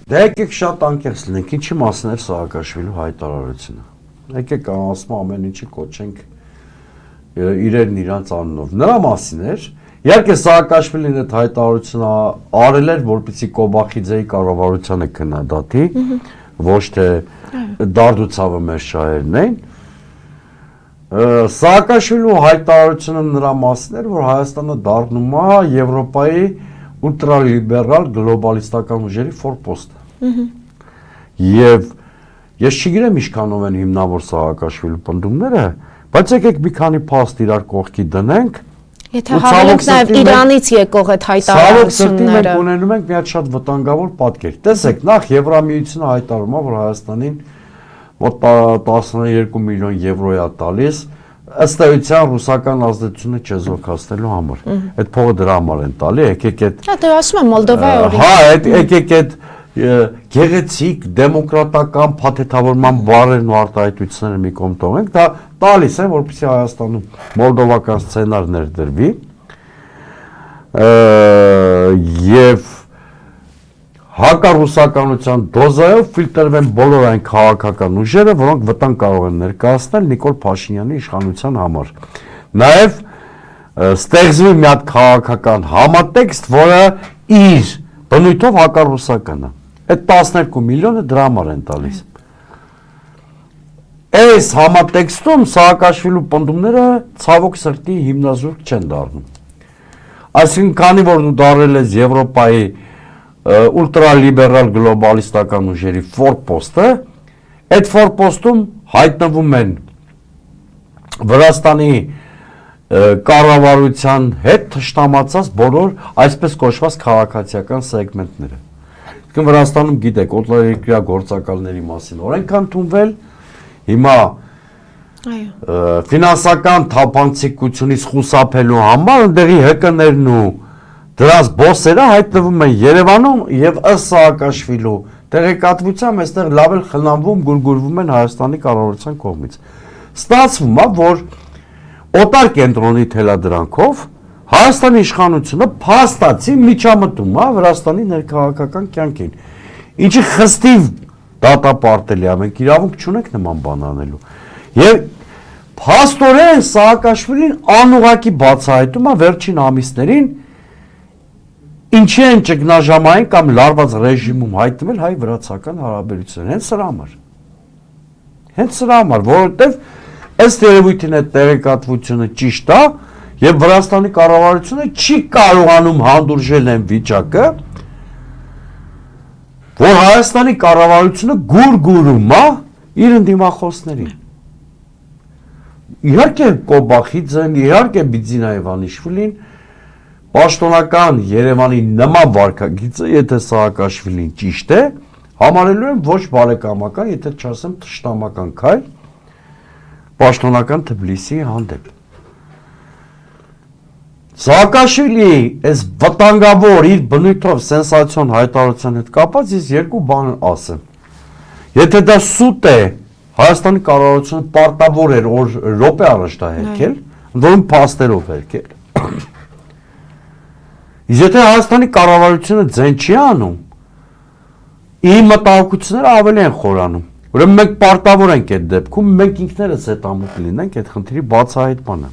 Դե եկեք շատ անկեղծ լինենք, ինչի մասին էր Սաակաշվիլու հայտարարությունը։ Եկեք ասում ամեն ինչի կոչենք իրեն իրանց անունով։ Նրա մասին էր, իհարկե Սաակաշվիլին այդ հայտարարությունը արել էր, որպեսզի Կոբախիձեի կառավարությանը քննադատի, ոչ թե դարդուցավը մեր շահերն էին։ Սաակաշվիլու հայտարարությունը նրա մասին էր, որ Հայաստանը դառնում է Եվրոպայի ուլտրալիբերալ գլոբալիստական ուժերի ֆորպոստը։ Եվ ես չգիտեմ ինչքանով են հիմնավոր Սաակաշվիլու պնդումները, բայց եկեք մի քանի փաստ իրար կողքի դնենք։ Եթե հավելենք նաև Իրանից եկող այդ հայտարարությունները։ Մենք ունենում ենք մի հատ շատ վտանգավոր պատկեր։ Տեսեք, նախ Եվրամիությունը հայտարարում է, որ Հայաստանին մոտ 12 միլիոն եվրո է տալիս, ըստ էության ռուսական ազդեցությունը չեզոքացնելու համար։ Այդ փողը դրա համար են տալի, եկեք այդ։ Հա, դե ասում եմ Մոլդովայի օրինակ։ Հա, եկեք այդ գեղեցիկ դեմոկրատական փաթեթավորման բառերն ու արտահայտությունները մի կողմ տողենք, դա տալիս է, որպեսզի Հայաստանում մոլդովական սցենար ներդրվի եւ հակառուսականության դոզայով ֆիլտրվեն բոլոր այն քաղաքական ուժերը, որոնք վտանգ կարող են ներկայացնել Նիկոլ Փաշինյանի իշխանության համար։ Նաեւ ստեղծվի մի հատ քաղաքական համատեքստ, որը իր բնույթով հակառուսական է։ Այդ 12 միլիոնը դրա համար են տալիս։ Այս համատեքստում Սաակաշվիլու պնդումները ցավոք սրտի հիմնազուրկ չեն դառնում։ Այսինքն, քանի որ դու դառել ես Եվրոպայի ուլտրալիբերալ գլոբալիստական ուժերի ֆորպոստը, այդ ֆորպոստում հայտնվում են Վրաստանի կառավարության հետ թշնամացած բոլոր այսպես կոչված քաղաքացիական սեգմենտները։ Իսկ Վրաստանում գիտեք, օտարերկրյա գործակալների մասին օրենք ընդունվել, հիմա ֆինանսական թափանցիկությունից խուսափելու համար ընդեղի ՀԿ-ներն ու դրանց բոսերը հայտնվում են Երևանում եւ ըստ Սաակաշվիլու տեղեկատվությամբ այստեղ լավ էլ խնամվում, գուրգուրվում են Հայաստանի կառավարության կողմից։ Ստացվում է, որ օտար կենտրոնի թելադրանքով Հայաստանի իշխանությունը փաստացի միջամտում է Վրաստանի ներքաղաքական կյանքին։ Ինչի խստիվ դատապարտելի է, մենք իրավունք չունենք նման բան անելու։ Եվ փաստորեն Սաակաշվիլին անուղղակի բացահայտում է վերջին ամիսներին ինչի են ճգնաժամային կամ լարված ռեժիմում հայտնվել հայ-վրացական հարաբերություններ, հենց սրա համար, որովհետև ըստ երևույթին այդ տեղեկատվությունը ճիշտ է եւ Վրաստանի կառավարությունը չի կարողանում հանդուրժել այն վիճակը, որ Հայաստանի կառավարությունը գուրգուրում է իր ընդդիմախոսներին։ Իհարկե Կոբախիձեն, իհարկե Բիձինա Իվանիշվիլին պաշտոնական Երևանի նման վարքագիծը, եթե Սաակաշվիլին ճիշտ է, համարելու են ոչ բարեկամական, եթե չասեմ թշնամական քայլ պաշտոնական Թբիլիսիի հանդեպ։ Սաակաշվիլի այս վտանգավոր իր բնույթով սենսացիոն հայտարարության հետ կապված ես երկու բան ասեմ։ Եթե դա սուտ է, Հայաստանի կառավարությունը պարտավոր էր րոպե առաջ դա հերքել, որում փաստերով հերքել։ Եթե Հայաստանի կառավարությունը ձեն չի անում, իմ մտահոգությունները ավելի են խորանում։ Ուրեմն մենք պարտավոր ենք այդ դեպքում, մենք ինքներս հետամուտ լինենք այդ խնդրի բացահայտմանը։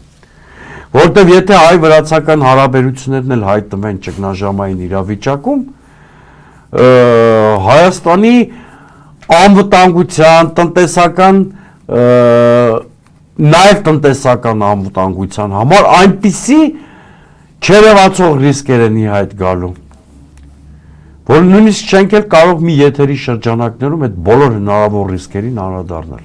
Որովհետև եթե հայ-վրացական հարաբերություններն էլ հայտնվեն ճգնաժամային իրավիճակում, Հայաստանի անվտանգության, տնտեսական, նաև տնտեսական անվտանգության համար այնպիսի չերևացող ռիսկեր են իհայտ գալու, որ նույնիսկ չենք էլ կարող մի եթերի շրջանակներում այդ բոլոր հնարավոր ռիսկերին անդրադառնալ։